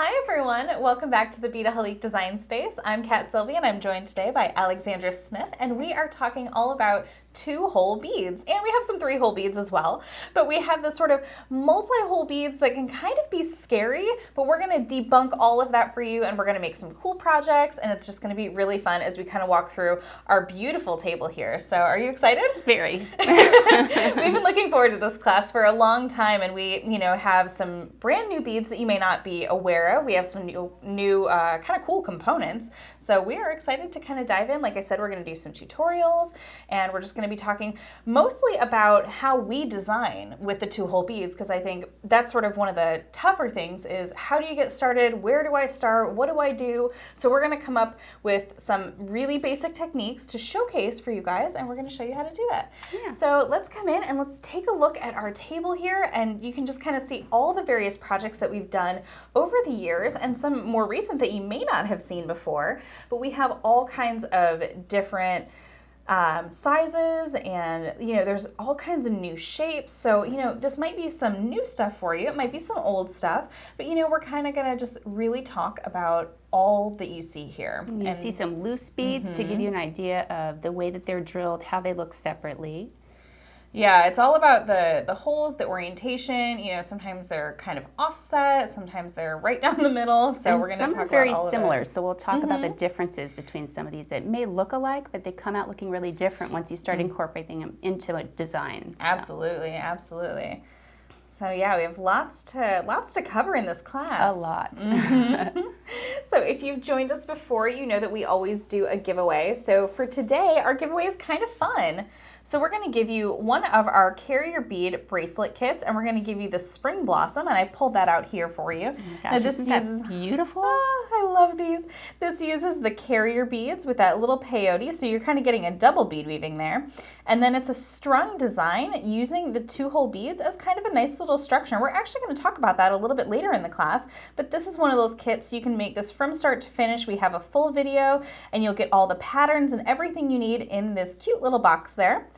Hi everyone, welcome back to the Beadaholique Design Space. I'm Kat Sylvie and I'm joined today by Alexandra Smith, and we are talking all about 2-hole beads, and we have some 3-hole beads as well, but we have this sort of multi-hole beads that can kind of be scary, but we're going to debunk all of that for you, and we're going to make some cool projects, and it's just going to be really fun as we kind of walk through our beautiful table here. So are you excited? Very. We've been looking forward to this class for a long time, and we have some brand new beads that you may not be aware of. We have some new kind of cool components, so we are excited to kind of dive in. Like I said, we're going to do some tutorials, and we're just going to be talking mostly about how we design with the 2-hole beads, because I think that's sort of one of the tougher things is how do you get started? Where do I start? What do I do? So we're going to come up with some really basic techniques to showcase for you guys, and we're going to show you how to do that. Yeah. So let's come in and let's take a look at our table here, and you can just kind of see all the various projects that we've done over the years and some more recent that you may not have seen before, but we have all kinds of different sizes, and there's all kinds of new shapes. So this might be some new stuff for you, it might be some old stuff, but we're kind of gonna just really talk about all that you see here. You see some loose beads to give you an idea of the way that they're drilled, how they look separately. Yeah, it's all about the holes, the orientation. Sometimes they're kind of offset, sometimes they're right down the middle. So we're going to talk about all of it. Some are very similar, so we'll talk about the differences between some of these that may look alike, but they come out looking really different once you start incorporating them into a design. So. Absolutely, absolutely. So yeah, we have lots to cover in this class. A lot. So if you've joined us before, you know that we always do a giveaway. So for today, our giveaway is kind of fun. So we're going to give you one of our carrier bead bracelet kits, and we're going to give you the Spring Blossom, and I pulled that out here for you. Gosh, now this uses beautiful. Oh, I love these. This uses the carrier beads with that little peyote, so you're kind of getting a double bead weaving there. And then it's a strung design using the 2-hole beads as kind of a nice little structure. And we're actually going to talk about that a little bit later in the class, but this is one of those kits you can make this from start to finish. We have a full video, and you'll get all the patterns and everything you need in this cute little box there.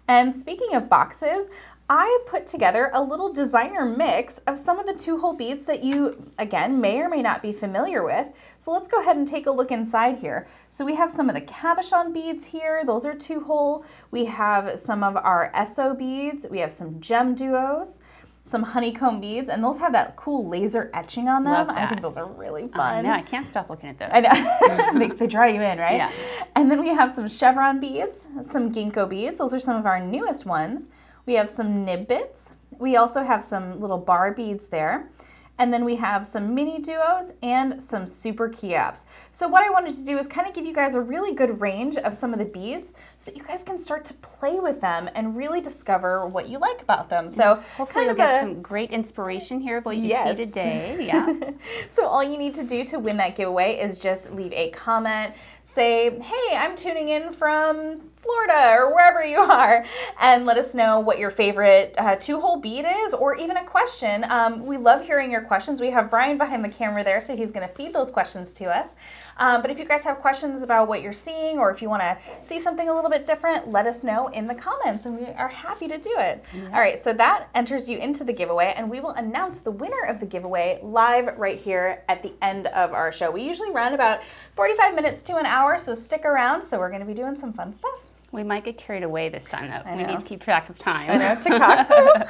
And speaking of boxes, I put together a little designer mix of some of the 2-hole beads that you, again, may or may not be familiar with. So let's go ahead and take a look inside here. So we have some of the cabochon beads here. Those are 2-hole. We have some of our SO beads. We have some gem duos, some honeycomb beads, and those have that cool laser etching on them. Love that. I think those are really fun. No, I can't stop looking at those. I know. they draw you in, right? Yeah. And then we have some Chevron beads, some Ginko beads. Those are some of our newest ones. We have some nib-bits. We also have some little bar beads there. And then we have some mini duos and some super keyapps. So what I wanted to do is kind of give you guys a really good range of some of the beads so that you guys can start to play with them and really discover what you like about them. So hopefully you'll get some great inspiration here of what you see today. Yeah. So all you need to do to win that giveaway is just leave a comment. Say, hey, I'm tuning in from Florida or wherever you are, and let us know what your favorite 2-hole bead is, or even a question. We love hearing your questions. We have Brian behind the camera there, so he's going to feed those questions to us. But if you guys have questions about what you're seeing, or if you want to see something a little bit different, let us know in the comments, and we are happy to do it. Yeah. All right, so that enters you into the giveaway, and we will announce the winner of the giveaway live right here at the end of our show. We usually run about 45 minutes to an hour, so stick around. So we're going to be doing some fun stuff. We might get carried away this time, though. We need to keep track of time. I know, TikTok.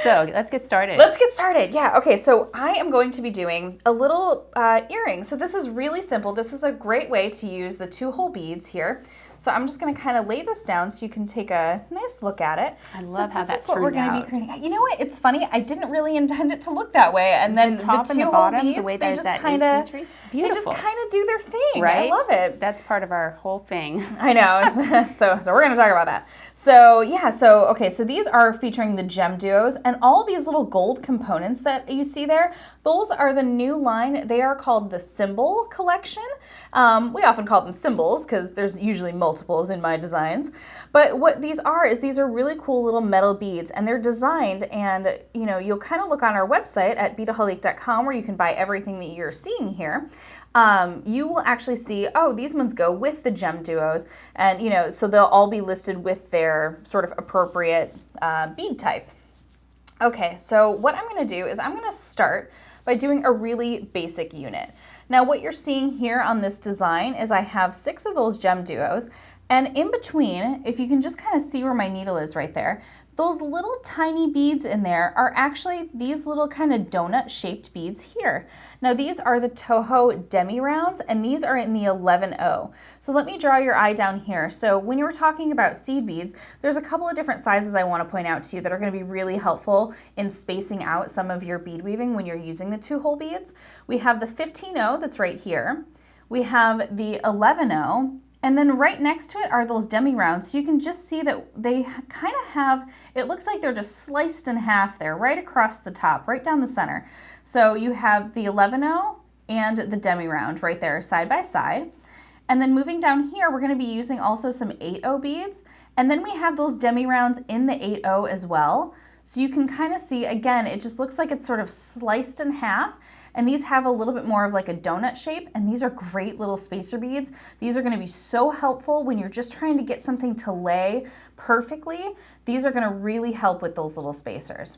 So let's get started. Let's get started. Yeah. Okay. So I am going to be doing a little earring. So this is really simple. This is a great way to use the 2-hole beads here. So I'm just going to kind of lay this down so you can take a nice look at it. I love how that turned out. This is what we're going to be creating. You know what? It's funny. I didn't really intend it to look that way. And then the 2-hole beads, the way they just kind of do their thing. Right? I love it. That's part of our whole thing. I know. So we're going to talk about that. So yeah. So these are featuring the gem duos, and all these little gold components that you see there. Those are the new line. They are called the Symbol Collection. We often call them symbols because there's usually multiples in my designs. But what these are is these are really cool little metal beads, and they're designed, and you'll kind of look on our website at beadaholique.com where you can buy everything that you're seeing here. You will actually see, oh, these ones go with the gem duos, and so they'll all be listed with their sort of appropriate bead type. Okay, so what I'm going to do is I'm going to start by doing a really basic unit. Now what you're seeing here on this design is I have 6 of those gem duos, and in between, if you can just kind of see where my needle is right there, those little tiny beads in there are actually these little kind of donut shaped beads here. Now these are the Toho demi rounds, and these are in the 11O. So let me draw your eye down here. So when you were talking about seed beads, there's a couple of different sizes I want to point out to you that are going to be really helpful in spacing out some of your bead weaving when you're using the 2-hole beads. We have the 15O that's right here. We have the 11O. And then right next to it are those demi rounds. So you can just see that they kind of have, it looks like they're just sliced in half there, right across the top, right down the center. So you have the 11O and the demi round right there side by side. And then moving down here, we're going to be using also some 8O beads. And then we have those demi rounds in the 8O as well. So you can kind of see, again, it just looks like it's sort of sliced in half. And these have a little bit more of like a donut shape, and these are great little spacer beads. These are going to be so helpful when you're just trying to get something to lay perfectly. These are going to really help with those little spacers.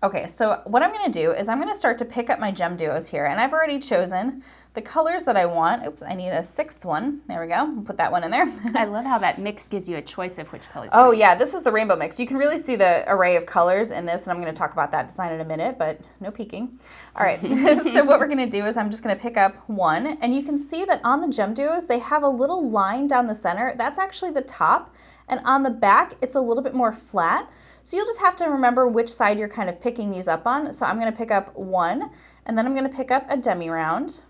Okay, so what I'm going to do is I'm going to start to pick up my gem duos here, and I've already chosen the colors that I want. Oops, I need a 6th one. There we go. I'll put that one in there. I love how that mix gives you a choice of which colors. Oh yeah, this is the rainbow mix. You can really see the array of colors in this, and I'm going to talk about that design in a minute, but no peeking. All right, so what we're going to do is I'm just going to pick up one, and you can see that on the gem duos, they have a little line down the center. That's actually the top, and on the back, it's a little bit more flat. So you'll just have to remember which side you're kind of picking these up on. So I'm going to pick up one, and then I'm going to pick up a demi round.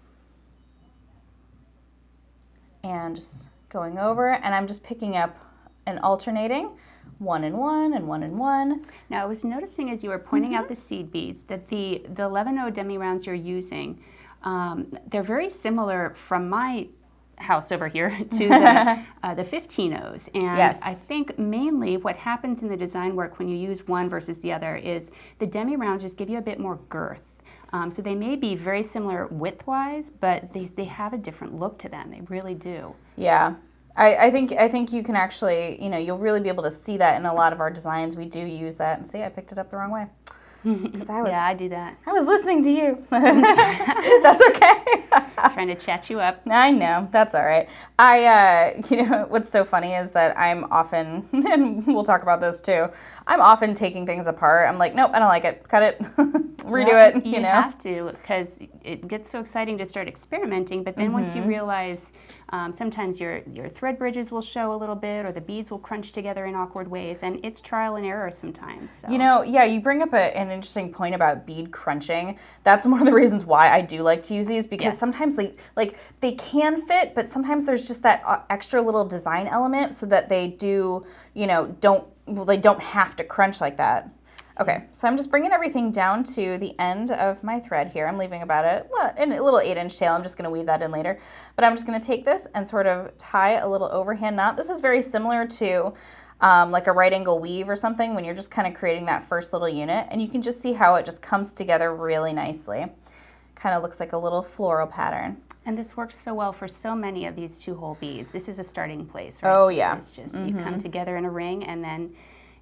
And just going over, and I'm just picking up and alternating 1 and 1 and 1 and 1. Now I was noticing as you were pointing out the seed beads that the 11O demi rounds you're using, they're very similar from my house over here to the 15Os. And yes. I think mainly what happens in the design work when you use one versus the other is the demi rounds just give you a bit more girth. So they may be very similar width-wise, but they have a different look to them. They really do. Yeah. I think you can actually, you'll really be able to see that in a lot of our designs. We do use that. And see, I picked it up the wrong way. Yeah, I do that. I was listening to you. That's okay. Trying to chat you up. I know. That's all right. What's so funny is that I'm often, and we'll talk about this too, I'm often taking things apart. I'm like, nope, I don't like it. Cut it. Redo it. You have to, because it gets so exciting to start experimenting, but then once you realize sometimes your thread bridges will show a little bit, or the beads will crunch together in awkward ways, and it's trial and error sometimes. So. Yeah, you bring up an interesting point about bead crunching. That's one of the reasons why I do like to use these, because sometimes they can fit, but sometimes there's just that extra little design element so that they do, they don't have to crunch like that. Okay, so I'm just bringing everything down to the end of my thread here. I'm leaving about a little 8-inch tail. I'm just going to weave that in later. But I'm just going to take this and sort of tie a little overhand knot. This is very similar to like a right angle weave or something when you're just kind of creating that first little unit. And you can just see how it just comes together really nicely. Kind of looks like a little floral pattern. And this works so well for so many of these 2-hole beads. This is a starting place, right? Oh, yeah. It's just you come together in a ring, and then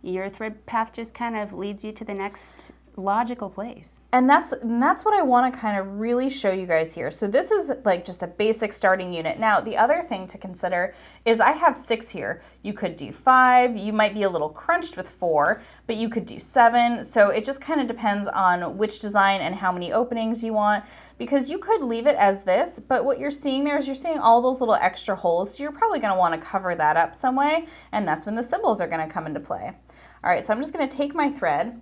your thread path just kind of leads you to the next logical place. And that's what I want to kind of really show you guys here. So this is like just a basic starting unit. Now, the other thing to consider is I have 6 here. You could do 5. You might be a little crunched with 4, but you could do 7. So it just kind of depends on which design and how many openings you want, because you could leave it as this, but what you're seeing there is you're seeing all those little extra holes. So you're probably going to want to cover that up some way, and that's when the symbols are going to come into play. All right, so I'm just going to take my thread,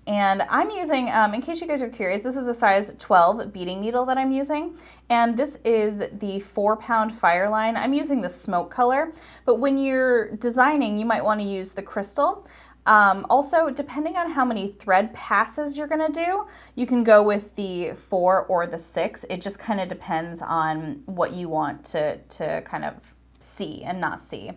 and I'm using, in case you guys are curious, this is a size 12 beading needle that I'm using, and this is the 4-pound Fireline. I'm using the smoke color, but when you're designing, you might want to use the crystal. Also, depending on how many thread passes you're going to do, you can go with the 4 or the 6. It just kind of depends on what you want to kind of see and not see.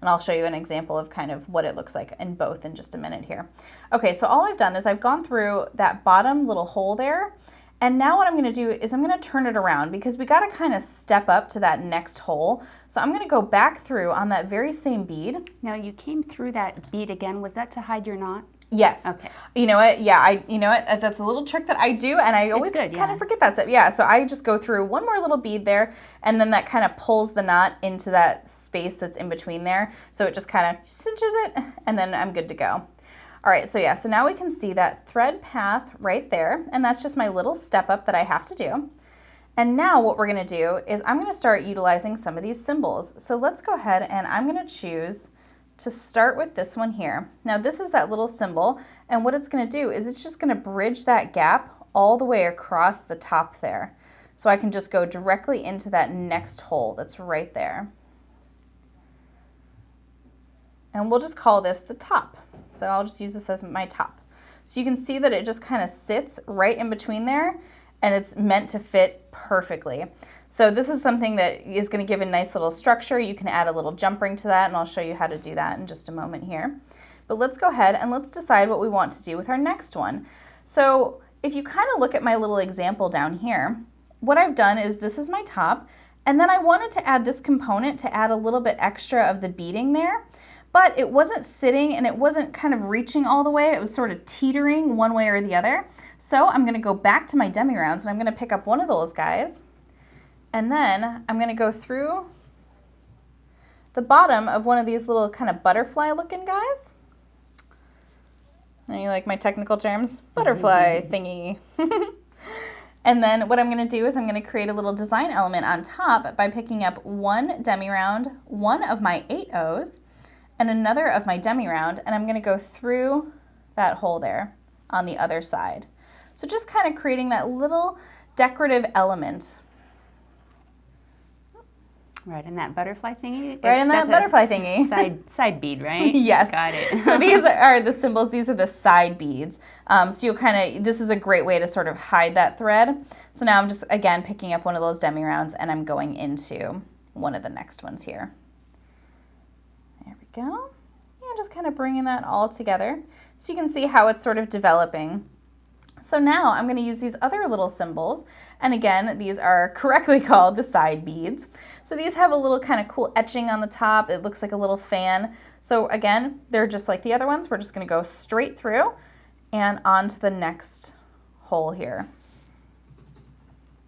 And I'll show you an example of kind of what it looks like in both in just a minute here. Okay, so all I've done is I've gone through that bottom little hole there, and now what I'm going to do is I'm going to turn it around, because we got to kind of step up to that next hole. So I'm going to go back through on that very same bead. Now you came through that bead again. Was that to hide your knot? Yes. Okay. You know what? Yeah, you know what? That's a little trick that I do, and I always kind of forget that step. Yeah, so I just go through one more little bead there, and then that kind of pulls the knot into that space that's in between there. So it just kind of cinches it, and then I'm good to go. All right, so yeah, so now we can see that thread path right there, and that's just my little step up that I have to do. And now what we're gonna do is I'm gonna start utilizing some of these symbols. So let's go ahead and I'm gonna choose to start with this one here. Now this is that little symbol, and what it's gonna do is it's just gonna bridge that gap all the way across the top there. So I can just go directly into that next hole that's right there. And we'll just call this the top. So I'll just use this as my top. So you can see that it just kind of sits right in between there, and it's meant to fit perfectly. So this is something that is going to give a nice little structure. You can add a little jump ring to that, and I'll show you how to do that in just a moment here. But let's go ahead and let's decide what we want to do with our next one. So if you kind of look at my little example down here, what I've done is this is my top, and then I wanted to add this component to add a little bit extra of the beading there, but it wasn't sitting and it wasn't kind of reaching all the way. It was sort of teetering one way or the other. So I'm going to go back to my demi rounds, and I'm going to pick up one of those guys. And then I'm going to go through the bottom of one of these little kind of butterfly looking guys. And you like my technical terms? Butterfly thingy. And then what I'm going to do is I'm going to create a little design element on top by picking up one demi round, one of my 8 O's, and another of my demi round, and I'm going to go through that hole there on the other side. So just kind of creating that little decorative element. Right, and that butterfly thingy? Right, and that butterfly thingy. Side bead, right? Yes. Got it. So these are the symbols. These are the side beads. So you'll kind of, this is a great way to sort of hide that thread. So now I'm just, again, picking up one of those demi rounds, and I'm going into one of the next ones here. There we go. Yeah, just kind of bringing that all together. So you can see how it's sort of developing. So now I'm going to use these other little symbols, and again, these are correctly called the side beads. So these have a little kind of cool etching on the top. It looks like a little fan. So again, they're just like the other ones. We're just going to go straight through and onto the next hole here.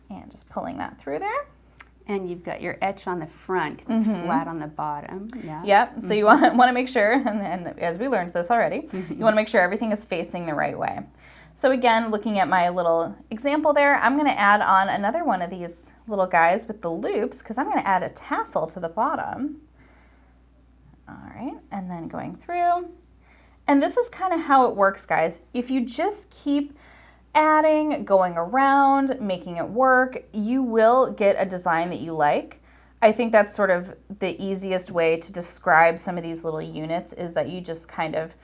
And just pulling that through there. And you've got your etch on the front because it's flat on the bottom. Yeah. Yep. So you want to make sure, and as we learned this already, you want to make sure everything is facing the right way. So again, looking at my little example there, I'm going to add on another one of these little guys with the loops because I'm going to add a tassel to the bottom. All right, and then going through. And this is kind of how it works, guys. If you just keep adding, going around, making it work, you will get a design that you like. I think that's sort of the easiest way to describe some of these little units is that you just kind of,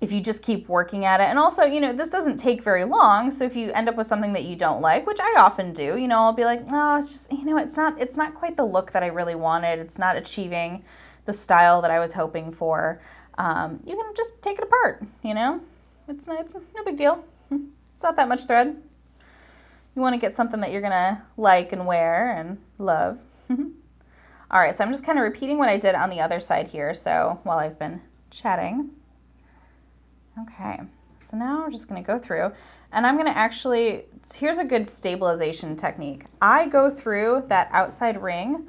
if you just keep working at it. And also, you know, this doesn't take very long. So if you end up with something that you don't like, which I often do, you know, I'll be like, no, it's just, you know, it's not quite the look that I really wanted. It's not achieving the style that I was hoping for. You can just take it apart, you know, it's no big deal. It's not that much thread. You want to get something that you're going to like and wear and love. All right, so I'm just kind of repeating what I did on the other side here. So while I've been chatting. Okay, so now we're just going to go through, and I'm going to actually, here's a good stabilization technique. I go through that outside ring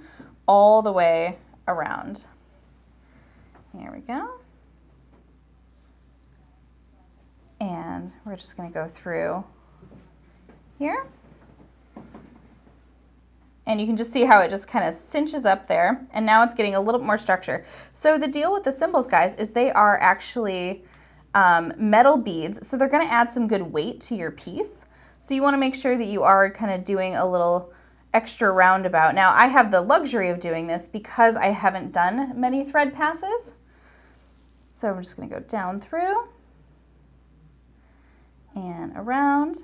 all the way around. Here we go. And we're just going to go through here. And you can just see how it just kind of cinches up there, and now it's getting a little bit more structure. So the deal with the symbols, guys, is they are actually metal beads, so they're going to add some good weight to your piece. So you want to make sure that you are kind of doing a little extra roundabout. Now I have the luxury of doing this because I haven't done many thread passes. So I'm just going to go down through and around.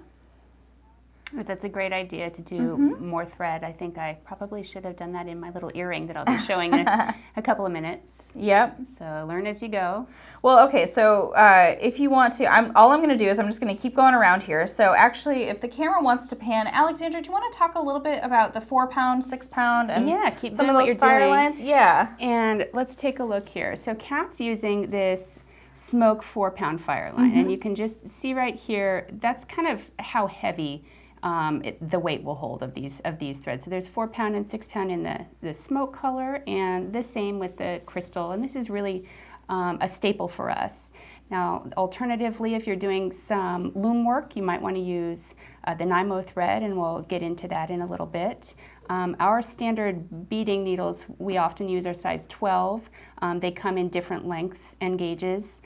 That's a great idea to do more thread. I think I probably should have done that in my little earring that I'll be showing in a couple of minutes. Yep. So learn as you go. Well, okay, so if you want to, all I'm going to do is I'm just going to keep going around here. So actually, if the camera wants to pan, Alexandra, do you want to talk a little bit about the 4-pound, 6-pound, and keep some of those fire lines? Yeah. And let's take a look here. So Kat's using this smoke 4-pound fire line. And you can just see right here, that's kind of how heavy the weight will hold of these threads. So there's 4-pound and 6-pound in the smoke color, and the same with the crystal. And this is really a staple for us. Now, alternatively, if you're doing some loom work, you might want to use the Nymo thread, and we'll get into that in a little bit. Our standard beading needles, we often use our size 12. They come in different lengths and gauges,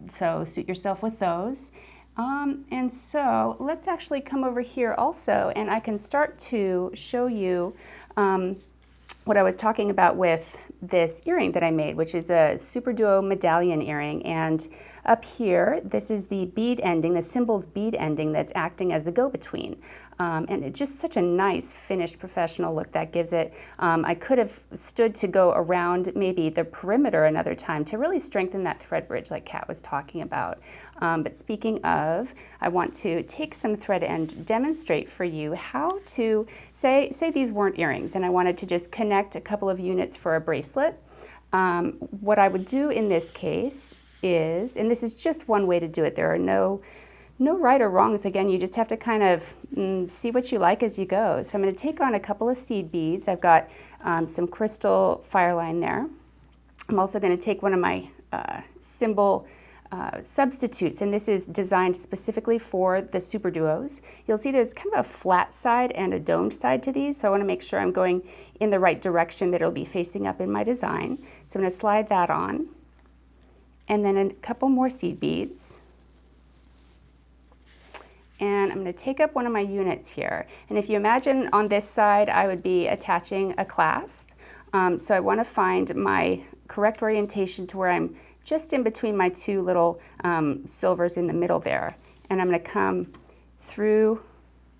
so suit yourself with those. And so let's actually come over here also, and I can start to show you what I was talking about with this earring that I made, which is a SuperDuo medallion earring. And up here, this is the bead ending, the symbol's bead ending that's acting as the go-between. And it's just such a nice finished professional look that gives it. I could have stood to go around maybe the perimeter another time to really strengthen that thread bridge like Kat was talking about. But speaking of, I want to take some thread and demonstrate for you how to, say these weren't earrings and I wanted to just connect a couple of units for a bracelet. What I would do in this case is, and this is just one way to do it, there are no right or wrongs. Again, you just have to kind of see what you like as you go. So I'm going to take on a couple of seed beads. I've got some crystal fireline there. I'm also going to take one of my symbol substitutes, and this is designed specifically for the SuperDuos. You'll see there's kind of a flat side and a domed side to these, so I want to make sure I'm going in the right direction that it'll be facing up in my design. So I'm going to slide that on, and then a couple more seed beads. And I'm going to take up one of my units here. And if you imagine on this side, I would be attaching a clasp. So I want to find my correct orientation to where I'm just in between my two little silvers in the middle there. And I'm going to come through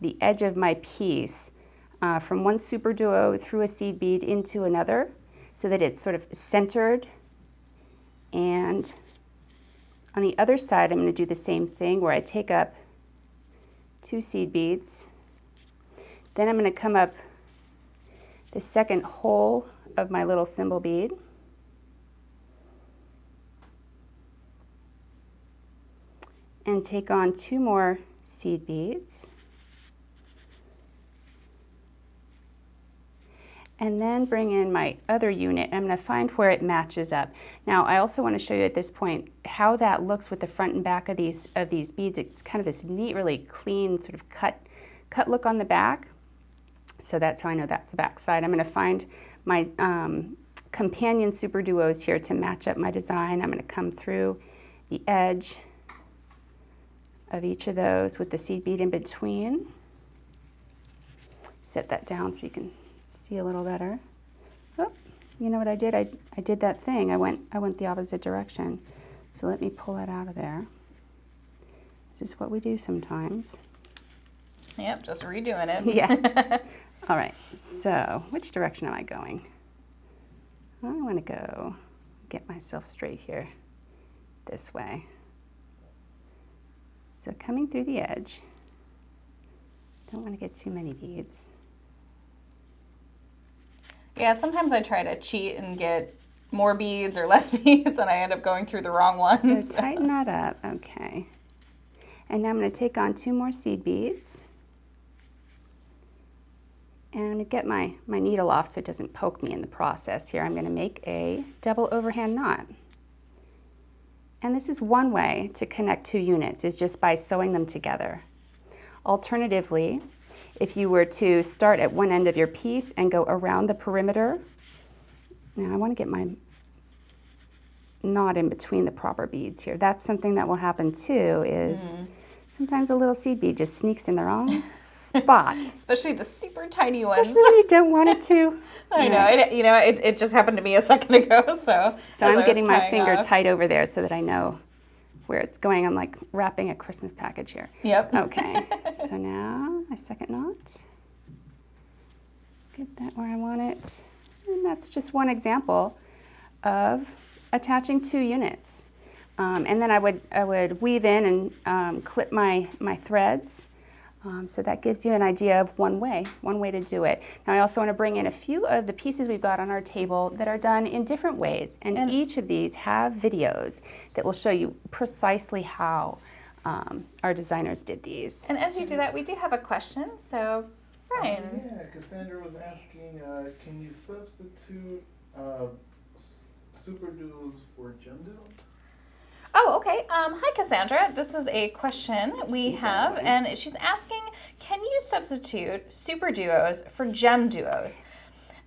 the edge of my piece from one SuperDuo through a seed bead into another so that it's sort of centered. And on the other side, I'm going to do the same thing where I take up 2 seed beads. Then I'm going to come up the second hole of my little symbol bead. And take on 2 more seed beads. And then bring in my other unit. I'm going to find where it matches up. Now, I also want to show you at this point how that looks with the front and back of these beads. It's kind of this neat, really clean sort of cut look on the back. So that's how I know that's the back side. I'm going to find my companion SuperDuos here to match up my design. I'm going to come through the edge of each of those with the seed bead in between. Set that down so you can see a little better. Oh, you know what I did? I did that thing. I went the opposite direction. So let me pull that out of there. This is what we do sometimes. Yep, just redoing it. Yeah. All right, so which direction am I going? I want to go get myself straight here this way. So coming through the edge, don't want to get too many beads. Yeah, sometimes I try to cheat and get more beads or less beads, and I end up going through the wrong ones. So tighten that up, okay. And now I'm going to take on 2 more seed beads. And I'm going to get my needle off so it doesn't poke me in the process here. I'm going to make a double overhand knot. And this is one way to connect 2 units, is just by sewing them together. Alternatively, if you were to start at one end of your piece and go around the perimeter, now I want to get my knot in between the proper beads here. That's something that will happen too, is sometimes a little seed bead just sneaks in the wrong spot. Especially the super tiny ones. Especially when you don't want it to. I know. It just happened to me a second ago. So I'm getting my finger tight over there so that I know where it's going. I'm like wrapping a Christmas package here. Yep. Okay. So now my second knot. Get that where I want it. And that's just one example of attaching 2 units. And then I would weave in and clip my threads. So that gives you an idea of one way to do it. Now I also want to bring in a few of the pieces we've got on our table that are done in different ways. And each of these have videos that will show you precisely how our designers did these. And as you do that, we do have a question. So, Brian. Yeah, Cassandra was asking, can you substitute SuperDuos for GemDuo? Oh, okay. Hi, Cassandra. This is a question we have, and she's asking, can you substitute SuperDuos for GemDuos?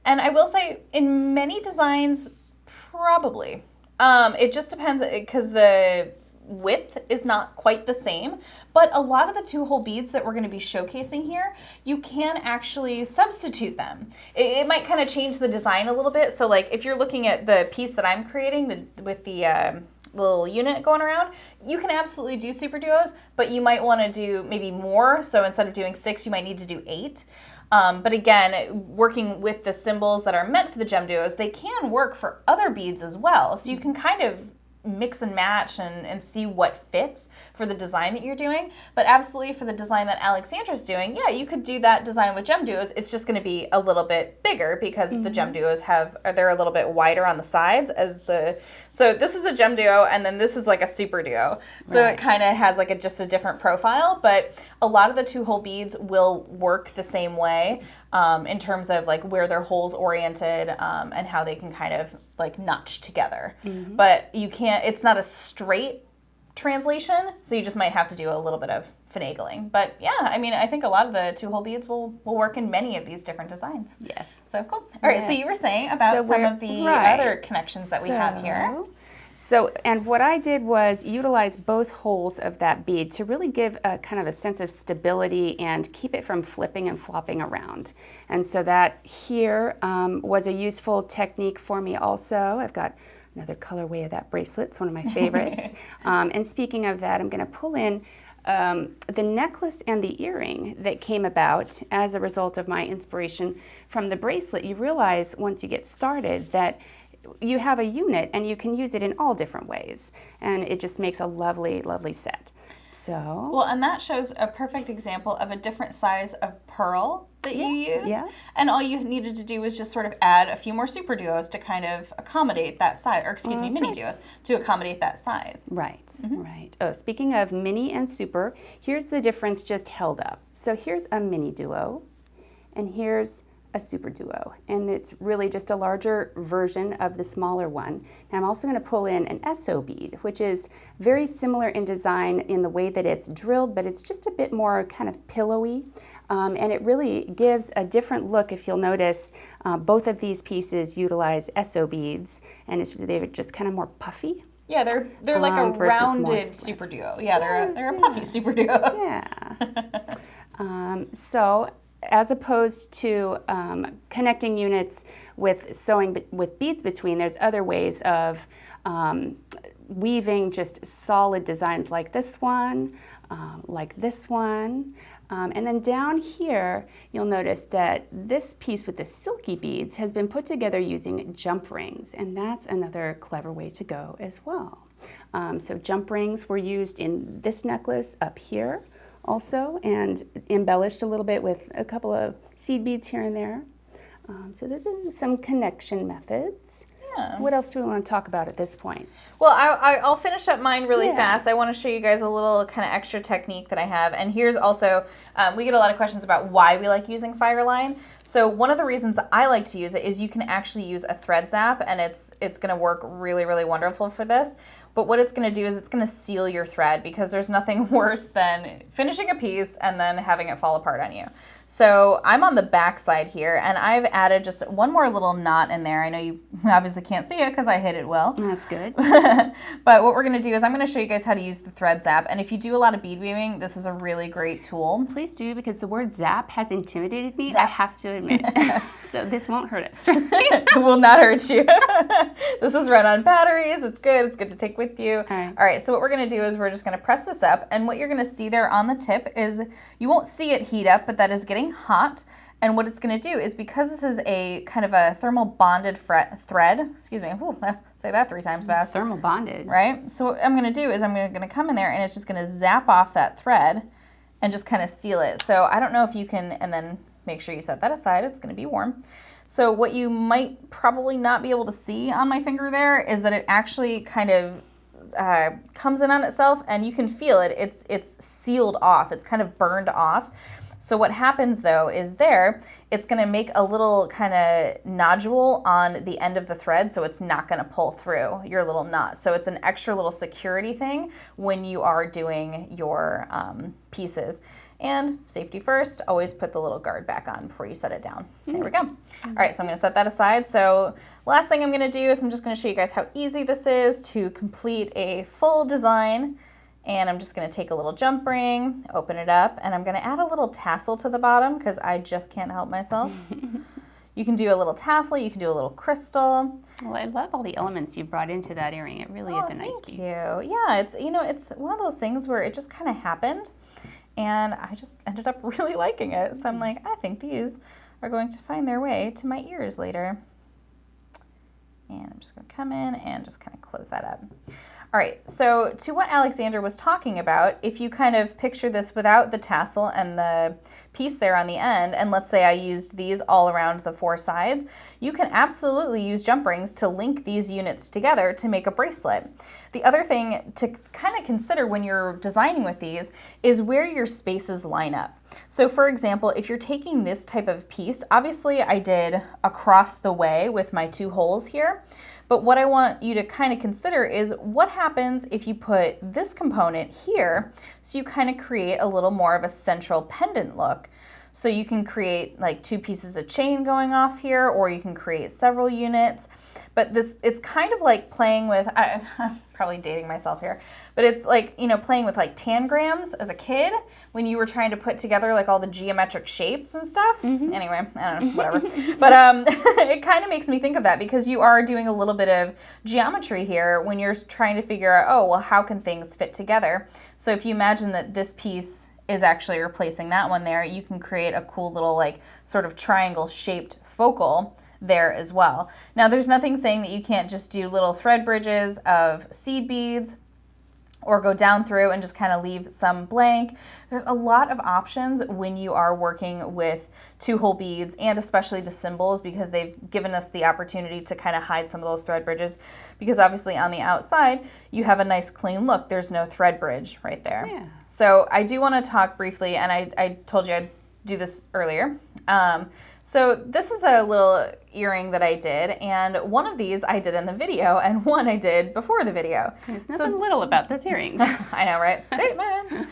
And I will say, in many designs, probably. It just depends, because the width is not quite the same, but a lot of the two-hole beads that we're going to be showcasing here, you can actually substitute them. It might kind of change the design a little bit. So, like, if you're looking at the piece that I'm creating with the little unit going around, you can absolutely do SuperDuos, but you might want to do maybe more. So instead of doing 6, you might need to do 8. But again, working with the symbols that are meant for the GemDuos, they can work for other beads as well. So you can kind of mix and match and see what fits for the design that you're doing. But absolutely for the design that Alexandra's doing, yeah, you could do that design with GemDuos. It's just going to be a little bit bigger because the GemDuos they're a little bit wider on the sides so this is a GemDuo, and then this is like a SuperDuo. So it kind of has like just a different profile, but a lot of the two-hole beads will work the same way in terms of like where their holes oriented and how they can kind of like notch together. But it's not a straight translation, so you just might have to do a little bit of finagling. But yeah, I mean, I think a lot of the two-hole beads will work in many of these different designs. Yes. So cool. All right, so you were saying about some of the other connections that we have here. So, and what I did was utilize both holes of that bead to really give a kind of a sense of stability and keep it from flipping and flopping around. And so that here was a useful technique for me also. I've got another colorway of that bracelet. It's one of my favorites. And speaking of that, I'm going to pull in the necklace and the earring that came about as a result of my inspiration from the bracelet. You realize once you get started that you have a unit and you can use it in all different ways, and it just makes a lovely, lovely set. So well, and that shows a perfect example of a different size of pearl that you used. Yeah. And all you needed to do was just sort of add a few more SuperDuos to kind of accommodate that size, or excuse me, mini duos to accommodate that size. Right, right. Oh, speaking of mini and super, here's the difference just held up. So here's a mini duo, and here's a SuperDuo, and it's really just a larger version of the smaller one. And I'm also going to pull in an SO bead, which is very similar in design in the way that it's drilled, but it's just a bit more kind of pillowy, and it really gives a different look. If you'll notice, both of these pieces utilize SO beads, and they're just kind of more puffy. Yeah, they're like a rounded SuperDuo. Yeah, they're a puffy SuperDuo. Yeah. So, as opposed to connecting units with sewing with beads between, there's other ways of weaving just solid designs like this one, and then down here you'll notice that this piece with the silky beads has been put together using jump rings, and that's another clever way to go as well. So jump rings were used in this necklace up here also, and embellished a little bit with a couple of seed beads here and there. So those are some connection methods. Yeah. What else do we want to talk about at this point? Well, I'll finish up mine really fast. I want to show you guys a little kind of extra technique that I have. And here's also, we get a lot of questions about why we like using Fireline. So one of the reasons I like to use it is you can actually use a thread zap, and it's going to work really, really wonderful for this. But what it's going to do is it's going to seal your thread, because there's nothing worse than finishing a piece and then having it fall apart on you. So I'm on the back side here, and I've added just one more little knot in there. I know you obviously can't see it because I hid it well. That's good. But what we're going to do is I'm going to show you guys how to use the thread zap. And if you do a lot of bead weaving, this is a really great tool. Please do, because the word zap has intimidated me, I have to admit. So this won't hurt us. It will not hurt you. This is run on batteries. It's good. It's good to take with you. All right, so what we're going to do is we're just going to press this up. And what you're going to see there on the tip is you won't see it heat up, but that is getting hot. And what it's going to do is, because this is a kind of a thermal bonded thread, excuse me, say that 3 times fast. Thermal bonded. Right? So what I'm going to do is I'm going to come in there, and it's just going to zap off that thread. and just kind of seal it. So I don't know if you can, and then make sure you set that aside. It's going to be warm. So what you might probably not be able to see on my finger there is that it actually kind of comes in on itself, and you can feel it. It's sealed off. It's kind of burned off. So what happens though is it's going to make a little kind of nodule on the end of the thread, so it's not going to pull through your little knot. So it's an extra little security thing when you are doing your pieces. And safety first, always put the little guard back on before you set it down. There we go. All right, so I'm going to set that aside. So last thing I'm going to do is I'm just going to show you guys how easy this is to complete a full design. And I'm just going to take a little jump ring, open it up, and I'm going to add a little tassel to the bottom because I just can't help myself. You can do a little tassel, you can do a little crystal. Well, I love all the elements you brought into that earring. It really is a nice piece. Thank you. Yeah, it's one of those things where it just kind of happened, and I just ended up really liking it. So I'm like, I think these are going to find their way to my ears later. And I'm just going to come in and just kind of close that up. All right, so to what Alexander was talking about, if you kind of picture this without the tassel and the piece there on the end, and let's say I used these all around the four sides, you can absolutely use jump rings to link these units together to make a bracelet. The other thing to kind of consider when you're designing with these is where your spaces line up. So for example, if you're taking this type of piece, obviously I did across the way with my two holes here. But what I want you to kind of consider is what happens if you put this component here, so you kind of create a little more of a central pendant look. So you can create like two pieces of chain going off here, or you can create several units. But it's kind of like playing with, I'm probably dating myself here, but it's like, playing with like tangrams as a kid when you were trying to put together like all the geometric shapes and stuff. Anyway, I don't know, whatever. But it kind of makes me think of that because you are doing a little bit of geometry here when you're trying to figure out, oh, well, how can things fit together? So if you imagine that this piece is actually replacing that one there, you can create a cool little like sort of triangle shaped focal there as well. Now there's nothing saying that you can't just do little thread bridges of seed beads or go down through and just kind of leave some blank. There's a lot of options when you are working with two-hole beads, and especially the symbols, because they've given us the opportunity to kind of hide some of those thread bridges, because obviously on the outside you have a nice clean look. There's no thread bridge right there. Yeah. So I do want to talk briefly, and I told you I'd do this earlier. So this is a little earring that I did, and one of these I did in the video, and one I did before the video. There's nothing little about those earrings. I know, right? Statement.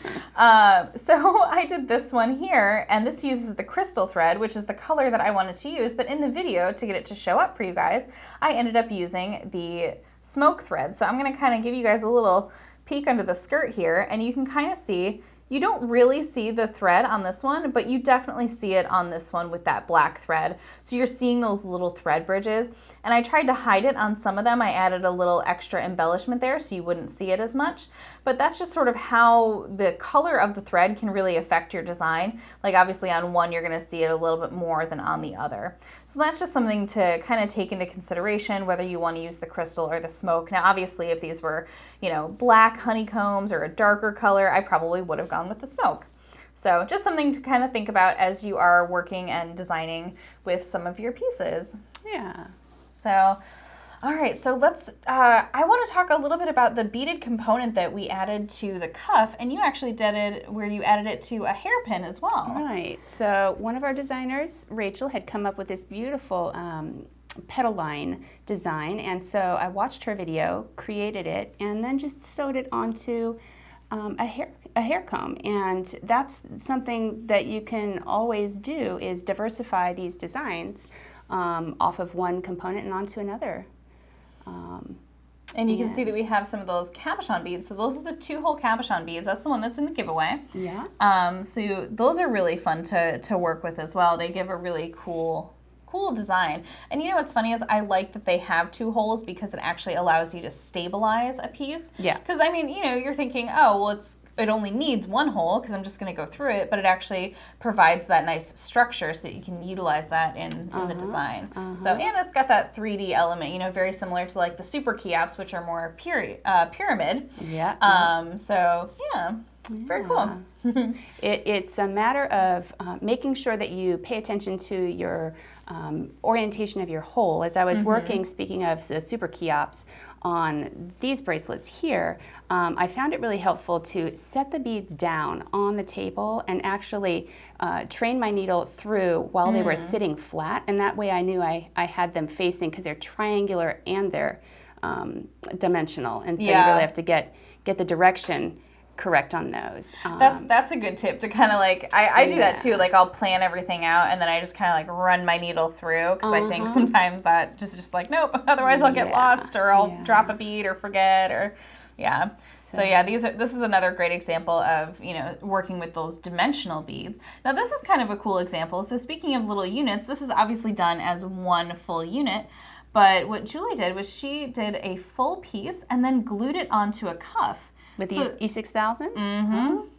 So I did this one here, and this uses the crystal thread, which is the color that I wanted to use, but in the video, to get it to show up for you guys, I ended up using the smoke thread. So I'm going to kind of give you guys a little peek under the skirt here, and you can kind of see, you don't really see the thread on this one, but you definitely see it on this one with that black thread. So you're seeing those little thread bridges, and I tried to hide it on some of them. I added a little extra embellishment there so you wouldn't see it as much, but that's just sort of how the color of the thread can really affect your design. Like obviously on one, you're gonna see it a little bit more than on the other. So that's just something to kind of take into consideration, whether you want to use the crystal or the smoke. Now, obviously if these were, black honeycombs or a darker color, I probably would have gone with the smoke. So just something to kind of think about as you are working and designing with some of your pieces. Yeah. So, all right, so let's, I want to talk a little bit about the beaded component that we added to the cuff, and you actually did it where you added it to a hairpin as well. Right, so one of our designers, Rachel, had come up with this beautiful petal line design, and so I watched her video, created it, and then just sewed it onto a hair comb. And that's something that you can always do, is diversify these designs off of one component and onto another. And you can see that we have some of those cabochon beads. So those are the two-hole cabochon beads. That's the one that's in the giveaway. Yeah. So those are really fun to work with as well. They give a really cool design. And what's funny is I like that they have two holes because it actually allows you to stabilize a piece. Yeah. Because you're thinking, oh, well, it only needs one hole because I'm just going to go through it, but it actually provides that nice structure so that you can utilize that in the design. So, and it's got that 3D element, very similar to like the super key apps, which are more pyramid. Yeah. So yeah. Very cool. It's a matter of making sure that you pay attention to your orientation of your hole. As I was working, speaking of the super kiops, on these bracelets here, I found it really helpful to set the beads down on the table and actually train my needle through while they were sitting flat, and that way I knew I had them facing, because they're triangular and they're dimensional, and so you really have to get the direction correct on those. That's a good tip to kind of like, I do that too, like I'll plan everything out and then I just kind of like run my needle through, because I think sometimes that just like, nope, otherwise I'll get lost, or I'll drop a bead or forget, or So yeah, this is another great example of, you know, working with those dimensional beads. Now this is kind of a cool example. So speaking of little units, this is obviously done as one full unit, but what Julie did was she did a full piece and then glued it onto a cuff. With the E6000?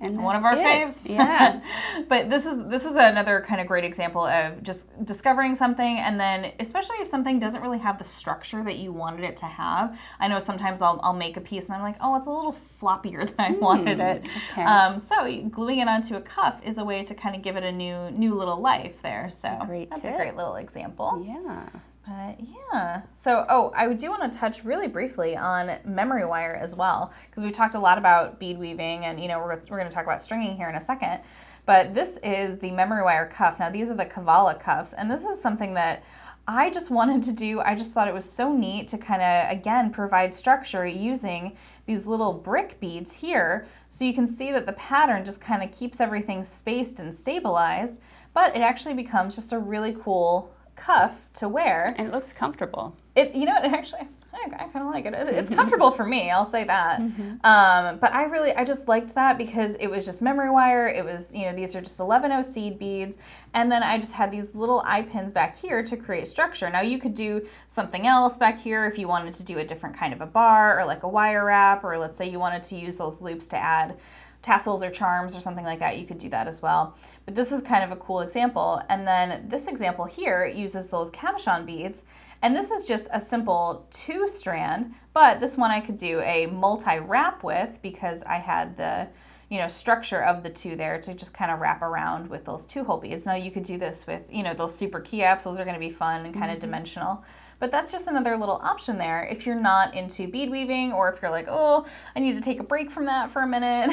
And one of our faves. Yeah. But this is another kind of great example of just discovering something, and then especially if something doesn't really have the structure that you wanted it to have. I know sometimes I'll make a piece and I'm like, oh, it's a little floppier than I wanted it. Okay. So gluing it onto a cuff is a way to kind of give it a new little life there. So that's a great little example. Yeah. But yeah, so I do want to touch really briefly on memory wire as well, because we talked a lot about bead weaving, and you know we're going to talk about stringing here in a second. But this is the memory wire cuff. Now these are the Kavala cuffs, and this is something that I just wanted to do. I just thought it was so neat to kind of again provide structure using these little brick beads here, so you can see that the pattern just kind of keeps everything spaced and stabilized, but it actually becomes just a really cool cuff to wear, and it looks comfortable. You know, it actually, I kind of like it. It's comfortable for me, I'll say that. But I just liked that because it was just memory wire. It was, you know, these are just 11-0 seed beads, and then I just had these little eye pins back here to create structure. Now you could do something else back here if you wanted to do a different kind of a bar, or like a wire wrap, or let's say you wanted to use those loops to add tassels or charms or something like that, you could do that as well. But this is kind of a cool example. And then this example here uses those cabochon beads. And this is just a simple 2-strand, but this one I could do a multi-wrap with, because I had the, you know, structure of the two there to just kind of wrap around with those 2-hole beads. Now you could do this with, you know, those super kiops. Those are going to be fun and kind of dimensional. But that's just another little option there if you're not into bead weaving, or if you're like, oh, I need to take a break from that for a minute.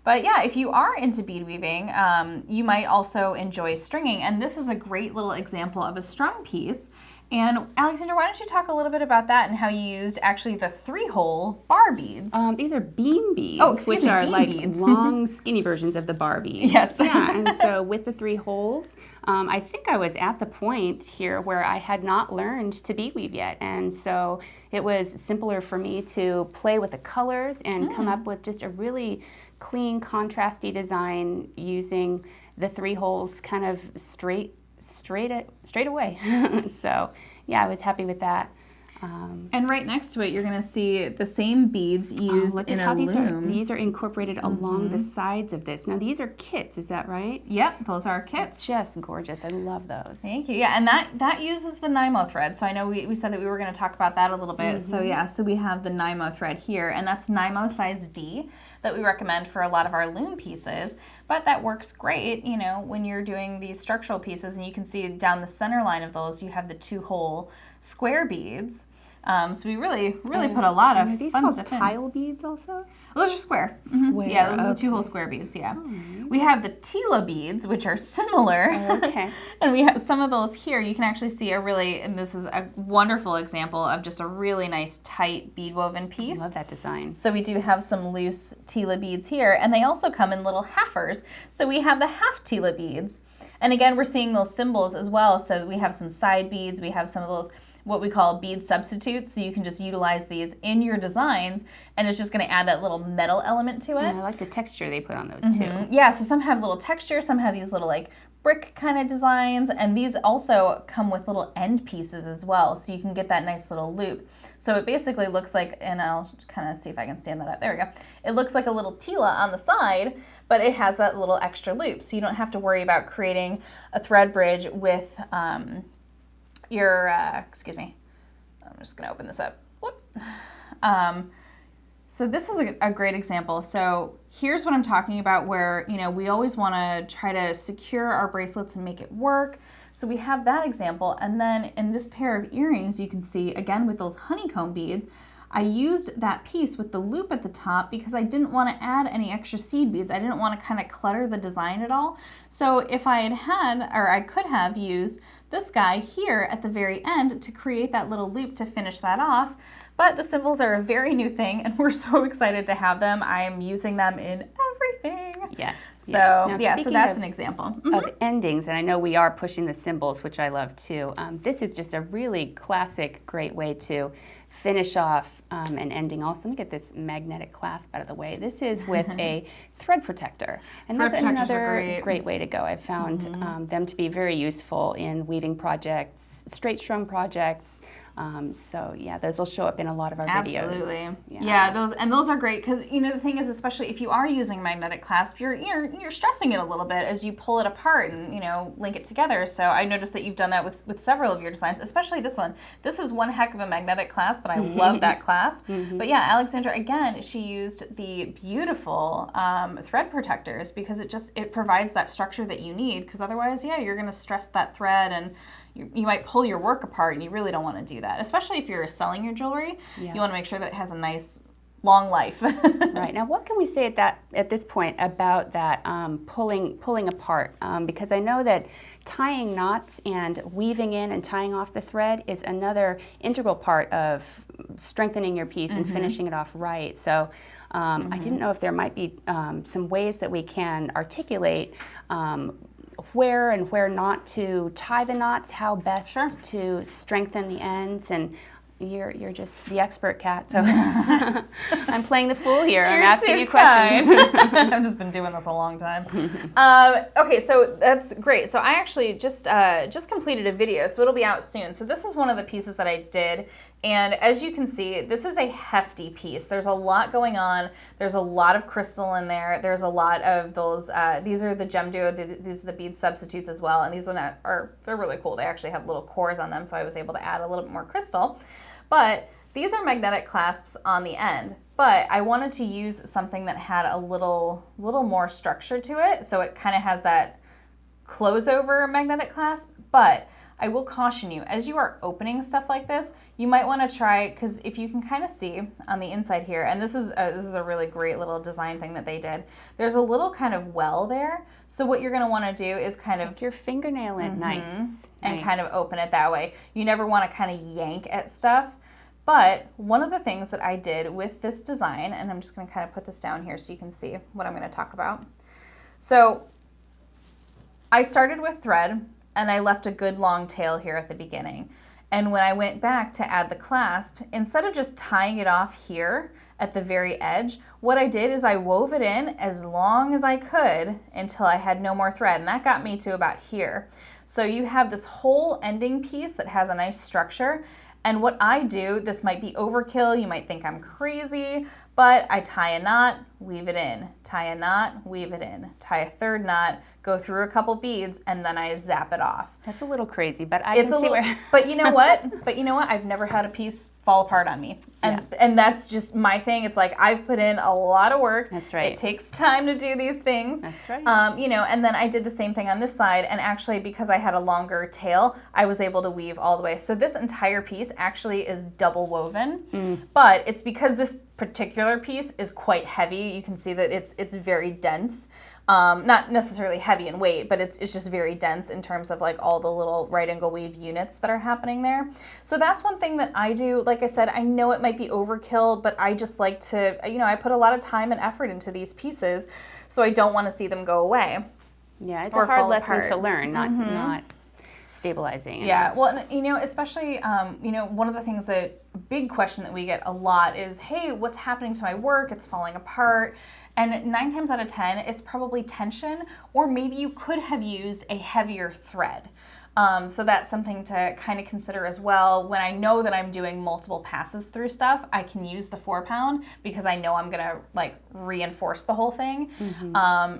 But yeah, if you are into bead weaving, you might also enjoy stringing. And this is a great little example of a strung piece. And Alexandra, why don't you talk a little bit about that and how you used actually the 3-hole bar beads? These are beam beads, which are beam like beads. long, skinny versions of the bar beads. Yes. Yeah, and so with the 3 holes, I think I was at the point here where I had not learned to bead weave yet, and so it was simpler for me to play with the colors and come up with just a really clean, contrasty design using the 3 holes kind of straight away. So yeah, I was happy with that. And right next to it, you're going to see the same beads used in a loom. These are incorporated along the sides of this. Now these are kits, is that right? Yep, those are kits. Just gorgeous. I love those. Thank you. Yeah, and that uses the Nymo thread. So I know we said that we were going to talk about that a little bit. So yeah, so we have the Nymo thread here, and that's Nymo size D that we recommend for a lot of our loom pieces. But that works great, you know, when you're doing these structural pieces, and you can see down the center line of those, you have the 2-hole square beads. So we really put a lot of fun stuff in. Tile beads also? Those are square. Square. Yeah, those are the 2-hole square beads, yeah. We have the Tila beads, which are similar. Okay. And we have some of those here. You can actually see and this is a wonderful example of just a really nice tight bead woven piece. I love that design. So we do have some loose Tila beads here, and they also come in little halfers. So we have the half Tila beads. And again, we're seeing those symbols as well. So we have some side beads, we have some of those what we call bead substitutes, so you can just utilize these in your designs, and it's just going to add that little metal element to it. And I like the texture they put on those too. Yeah, so some have little texture, some have these little like brick kind of designs, and these also come with little end pieces as well, so you can get that nice little loop. So it basically looks like, and I'll kind of see if I can stand that up. There we go. It looks like a little Tila on the side, but it has that little extra loop, so you don't have to worry about creating a thread bridge with excuse me, I'm just going to open this up. Whoop. So this is a great example. So here's what I'm talking about where, we always want to try to secure our bracelets and make it work. So we have that example. And then in this pair of earrings, you can see, again, with those honeycomb beads, I used that piece with the loop at the top because I didn't want to add any extra seed beads. I didn't want to kind of clutter the design at all. So if I I could have used this guy here at the very end to create that little loop to finish that off. But the symbols are a very new thing and we're so excited to have them. I'm using them in everything. Yes. So so that's an example. Of endings, and I know we are pushing the symbols, which I love too. This is just a really classic, great way to finish off an ending. Also, let me get this magnetic clasp out of the way. This is with a thread protector, and that's another great way to go. I've found them to be very useful in weaving projects, straight strung projects. So yeah, those will show up in a lot of our videos. Absolutely. Yeah, those are great because the thing is, especially if you are using magnetic clasp, you're stressing it a little bit as you pull it apart and link it together. So I noticed that you've done that with several of your designs, especially this one. This is one heck of a magnetic clasp, and I love that clasp. But yeah, Alexandra, again, she used the beautiful thread protectors because it provides that structure that you need. Because otherwise, you're going to stress that thread and you might pull your work apart, and you really don't want to do that, especially if you're selling your jewelry. You want to make sure that it has a nice long life. Right. Now, what can we say at this point about that pulling apart? Because I know that tying knots and weaving in and tying off the thread is another integral part of strengthening your piece and finishing it off right. So I didn't know if there might be some ways that we can articulate where and where not to tie the knots, how best to strengthen the ends, and you're just the expert, Kat. So I'm playing the fool here. I'm asking you questions. I've just been doing this a long time. Okay, so that's great. So I actually just completed a video, so it'll be out soon. So this is one of the pieces that I did. And as you can see, this is a hefty piece. There's a lot going on. There's a lot of crystal in there. There's a lot of those, these are the DiamonDuo, these are the bead substitutes as well. And these ones they're really cool. They actually have little cores on them, so I was able to add a little bit more crystal. But these are magnetic clasps on the end. But I wanted to use something that had a little more structure to it. So it kind of has that close over magnetic clasp. But I will caution you, as you are opening stuff like this, you might want to try, because if you can kind of see on the inside here, and this is a really great little design thing that they did, there's a little kind of well there. So what you're going to want to do is kind of your fingernail in, nice. And kind of open it that way. You never want to kind of yank at stuff. But one of the things that I did with this design, and I'm just going to kind of put this down here so you can see what I'm going to talk about. So I started with thread, and I left a good long tail here at the beginning. And when I went back to add the clasp, instead of just tying it off here at the very edge, what I did is I wove it in as long as I could until I had no more thread, and that got me to about here. So you have this whole ending piece that has a nice structure. And what I do, this might be overkill, you might think I'm crazy, but I tie a knot, weave it in, tie a knot, weave it in, tie a third knot, go through a couple beads, and then I zap it off. That's a little crazy, but I can see where... But you know what? I've never had a piece fall apart on me. And that's just my thing. It's like I've put in a lot of work. That's right. It takes time to do these things. That's right. And then I did the same thing on this side, and actually because I had a longer tail, I was able to weave all the way. So this entire piece actually is double woven, but it's because this particular piece is quite heavy. You can see that it's very dense. Not necessarily heavy in weight, but it's just very dense in terms of like all the little right angle weave units that are happening there. So that's one thing that I do. Like I said, I know it might be overkill, but I just like to, I put a lot of time and effort into these pieces, so I don't want to see them go away. Yeah, it's a hard lesson to learn, not stabilizing. Yeah, well, especially, one of the things a big question that we get a lot is, hey, what's happening to my work? It's falling apart. And 9 times out of 10, it's probably tension, or maybe you could have used a heavier thread. So that's something to kind of consider as well. When I know that I'm doing multiple passes through stuff, I can use the 4-pound because I know I'm going to like reinforce the whole thing.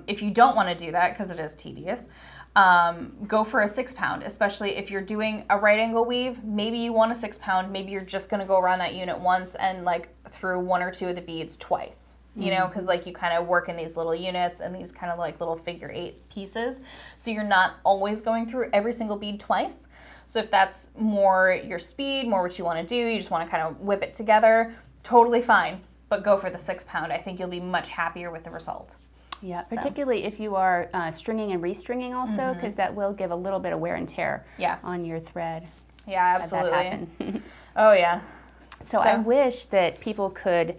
If you don't want to do that, because it is tedious, go for a 6-pound, especially if you're doing a right angle weave. Maybe you want a 6-pound, maybe you're just going to go around that unit once and like through one or two of the beads twice, you know, because like you kind of work in these little units and these kind of like little figure 8 pieces. So you're not always going through every single bead twice. So if that's more your speed, more what you want to do, you just want to kind of whip it together, totally fine. But go for the 6 pound. I think you'll be much happier with the result. Yeah, particularly if you are stringing and restringing also, because that will give a little bit of wear and tear on your thread. Yeah, absolutely. Oh, yeah. So I wish that people could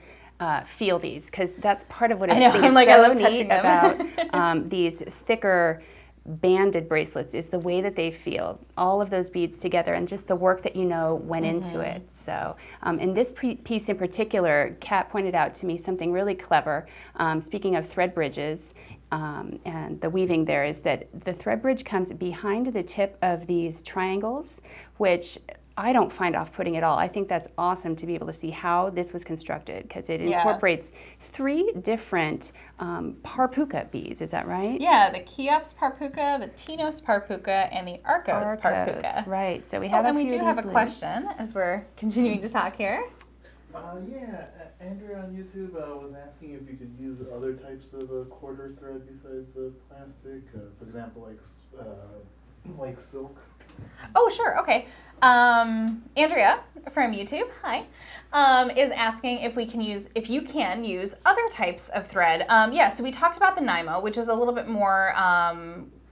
feel these, because that's part of what I know. think I'm is like, so I love neat touching them. about these thicker banded bracelets is the way that they feel, all of those beads together, and just the work that went into it. So in this piece in particular, Kat pointed out to me something really clever. Speaking of thread bridges and the weaving there, is that the thread bridge comes behind the tip of these triangles, which I don't find off-putting at all. I think that's awesome to be able to see how this was constructed, because it incorporates 3 different parpuka beads. Is that right? Yeah, the Cheops parpuka, the Tinos parpuka, and the Arcos parpuka. Right. So we have and we do have a question as we're continuing to talk here. Andrea on YouTube was asking if you could use other types of quarter thread besides plastic, for example, like silk. Oh, sure. Okay. Andrea from YouTube, hi, is asking if you can use other types of thread. Yeah, so we talked about the Nymo, which is a little bit more,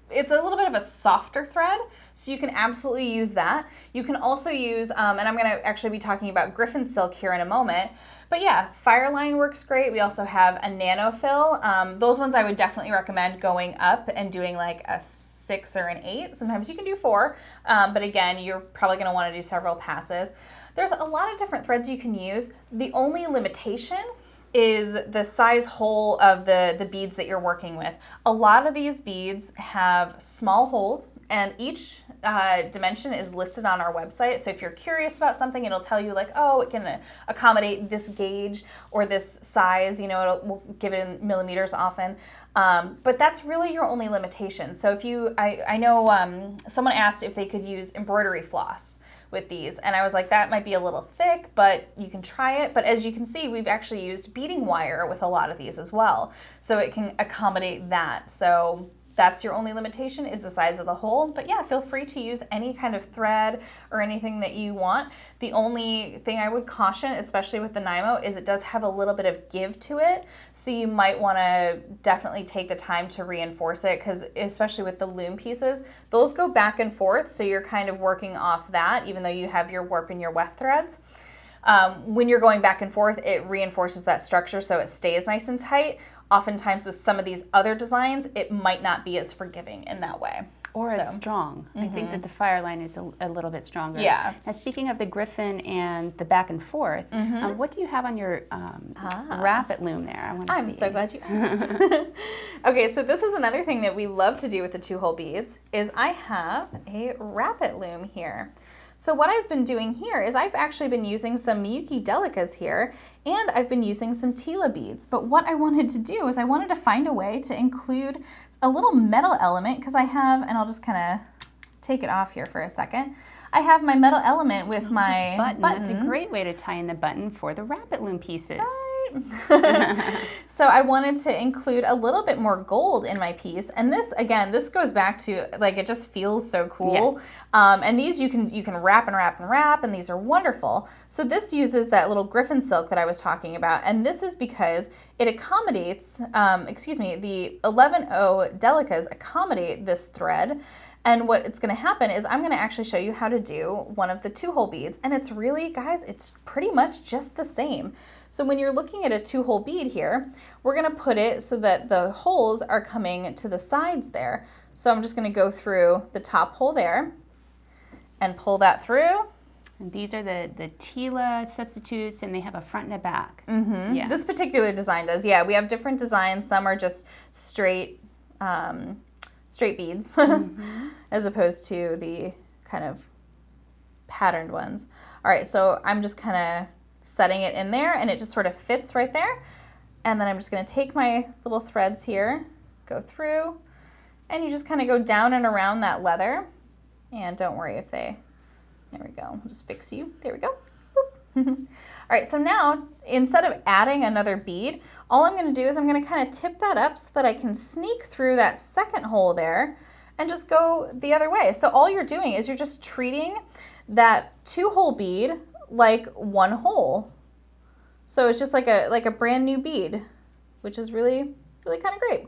it's a little bit of a softer thread, so you can absolutely use that. You can also use, and I'm going to actually be talking about Griffin silk here in a moment, but yeah, Fireline works great. We also have a Nano Fill. Those ones I would definitely recommend going up and doing like a 6 or an 8. Sometimes you can do 4, but again, you're probably going to want to do several passes. There's a lot of different threads you can use. The only limitation is the size hole of the beads that you're working with. A lot of these beads have small holes, and each dimension is listed on our website. So if you're curious about something, it'll tell you like, oh, it can accommodate this gauge or this size, we'll give it in millimeters often. But that's really your only limitation. So if I know someone asked if they could use embroidery floss with these, and I was like, that might be a little thick, but you can try it. But as you can see, we've actually used beading wire with a lot of these as well, so it can accommodate that. So that's your only limitation, is the size of the hole. But yeah, feel free to use any kind of thread or anything that you want. The only thing I would caution, especially with the Nymo, is it does have a little bit of give to it. So you might want to definitely take the time to reinforce it, because especially with the loom pieces, those go back and forth. So you're kind of working off that, even though you have your warp and your weft threads. When you're going back and forth, it reinforces that structure so it stays nice and tight. Oftentimes with some of these other designs, it might not be as forgiving in that way. Or as strong. I think that the Fireline is a little bit stronger. Yeah. Now, speaking of the Griffin and the back and forth, what do you have on your Wrapit loom there? I'm so glad you asked. Okay, so this is another thing that we love to do with the 2-hole beads, is I have a Wrapit loom here. So what I've been doing here is I've actually been using some Miyuki Delicas here, and I've been using some Tila beads. But what I wanted to do is I wanted to find a way to include a little metal element, because I have, and I'll just kind of take it off here for a second. I have my metal element with my button. That's a great way to tie in the button for the Wrapit loom pieces. So I wanted to include a little bit more gold in my piece, and this, again, this goes back to, like, it just feels so cool. Yes. And these you can wrap and wrap and wrap, and these are wonderful. So this uses that little Griffin silk that I was talking about, and this is because it accommodates, the 11O Delicas accommodate this thread. And what it's going to happen is I'm going to actually show you how to do one of the 2-hole beads. And it's really, guys, it's pretty much just the same. So when you're looking at a 2-hole bead here, we're going to put it so that the holes are coming to the sides there. So I'm just going to go through the top hole there and pull that through. And these are the Tila substitutes, and they have a front and a back. Yeah. This particular design does. Yeah, we have different designs. Some are just straight beads as opposed to the kind of patterned ones. All right, so I'm just kind of setting it in there, and it just sort of fits right there. And then I'm just going to take my little threads here, go through, and you just kind of go down and around that leather. And don't worry if there we go, I'll just fix you. There we go. All right, so now instead of adding another bead, all I'm going to do is I'm going to kind of tip that up so that I can sneak through that second hole there and just go the other way. So all you're doing is you're just treating that 2-hole bead like 1 hole. So it's just like a brand new bead, which is really, really kind of great.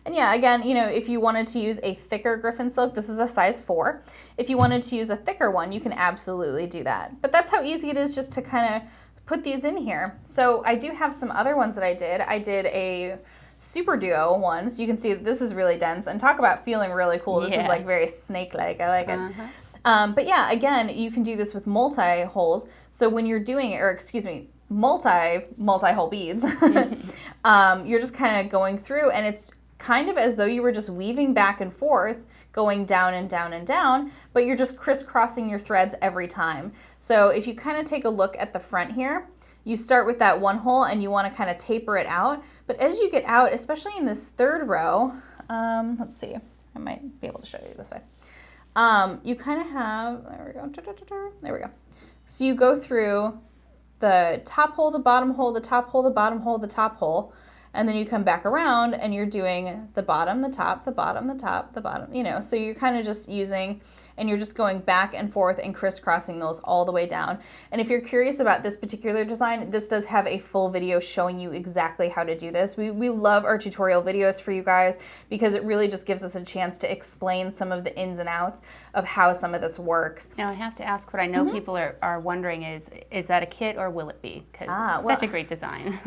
And yeah, again, you know, if you wanted to use a thicker Griffin silk, this is a size 4. If you wanted to use a thicker one, you can absolutely do that. But that's how easy it is just to kind of put these in here. So I do have some other ones that I did. I did a SuperDuo one, so you can see that this is really dense. And talk about feeling really cool. This is like very snake-like. I like it. But yeah, again, you can do this with multi-holes. So when you're doing it, or excuse me, multi-hole beads, you're just kind of going through, and it's kind of as though you were just weaving back and forth, going down and down and down, but you're just crisscrossing your threads every time. So if you kind of take a look at the front here, you start with that 1 hole and you want to kind of taper it out. But as you get out, especially in this 3rd row, let's see, I might be able to show you this way. You kind of have, there we go, there we go. So you go through the top hole, the bottom hole, the top hole, the bottom hole, the top hole, and then you come back around and you're doing the bottom, the top, the bottom, the top, the bottom, you know, so you're kind of just using, and you're just going back and forth and crisscrossing those all the way down. And if you're curious about this particular design, this does have a full video showing you exactly how to do this. We love our tutorial videos for you guys because it really just gives us a chance to explain some of the ins and outs of how some of this works. Now I have to ask what I know people are wondering is that a kit or will it be? Because it's such a great design.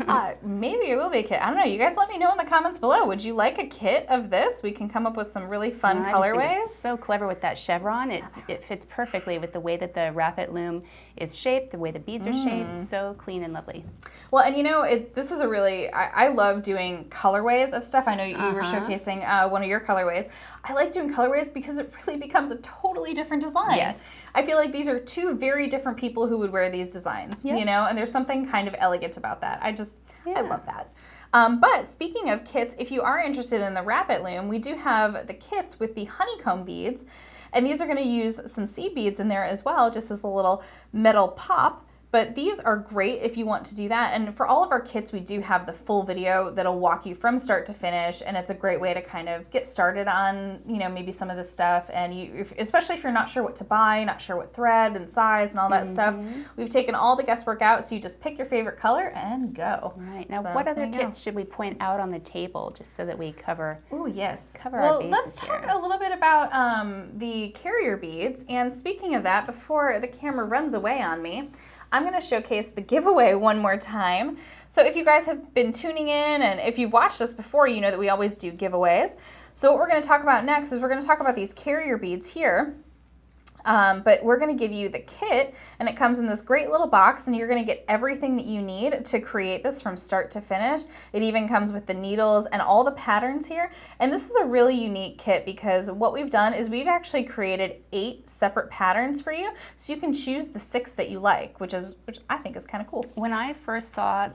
Maybe it will be a kit. I don't know. You guys let me know in the comments below. Would you like a kit of this? We can come up with some really fun colorways. It's so clever with that chevron. It fits perfectly with the way that the Wrapit loom is shaped, the way the beads are shaped. So clean and lovely. Well, and you know, this is a really, I love doing colorways of stuff. I know you were showcasing one of your colorways. I like doing colorways because it really becomes a totally different design. Yes. I feel like these are 2 very different people who would wear these designs, you know, and there's something kind of elegant about that. I love that. But speaking of kits, if you are interested in the Wrapit loom, we do have the kits with the honeycomb beads, and these are going to use some seed beads in there as well, just as a little metal pop. But these are great if you want to do that. And for all of our kits, we do have the full video that'll walk you from start to finish. And it's a great way to kind of get started on, you know, maybe some of this stuff. And especially if you're not sure what to buy, not sure what thread and size and all that stuff, we've taken all the guesswork out. So you just pick your favorite color and go. Right. Now, what other kits should we point out on the table just so that we cover? Oh, yes. Cover our bases. Well, let's talk a little bit about the carrier beads. And speaking of that, before the camera runs away on me, I'm going to showcase the giveaway one more time. So if you guys have been tuning in and if you've watched us before, you know that we always do giveaways. So what we're going to talk about next is we're going to talk about these carrier beads here. But we're going to give you the kit, and it comes in this great little box, and you're going to get everything that you need to create this from start to finish. It even comes with the needles and all the patterns here. And this is a really unique kit because what we've done is we've actually created 8 separate patterns for you, so you can choose the 6 that you like, which I think is kind of cool. When I first saw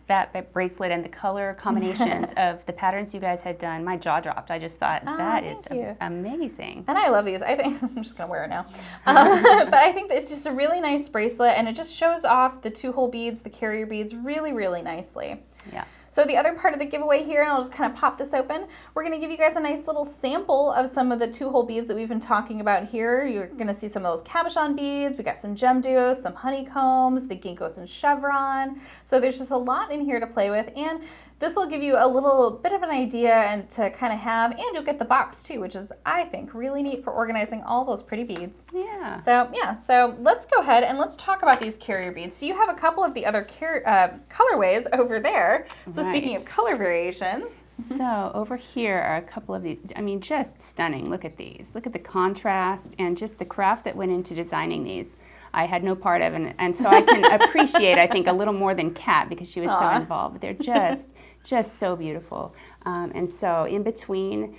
that bracelet and the color combinations of the patterns you guys had done, my jaw dropped. I just thought, that is amazing. And I love these. I think I'm just going to wear it now. But I think that it's just a really nice bracelet, and it just shows off the 2-hole beads, the carrier beads, really, really nicely. Yeah. So the other part of the giveaway here, and I'll just kind of pop this open, we're going to give you guys a nice little sample of some of the 2-hole beads that we've been talking about here. You're going to see some of those cabochon beads. We got some gem duos, some honeycombs, the ginkgos and chevron. So there's just a lot in here to play with, and this will give you a little bit of an idea and to kind of have, and you'll get the box too, which is, I think, really neat for organizing all those pretty beads. Yeah. So let's go ahead and let's talk about these carrier beads. So you have a couple of the other colorways over there. So speaking of color variations. So over here are a couple of these, I mean, just stunning. Look at these. Look at the contrast and just the craft that went into designing these. I had no part of, and so I can appreciate, I think, a little more than Kat because she was so involved. They're just so beautiful. And so in between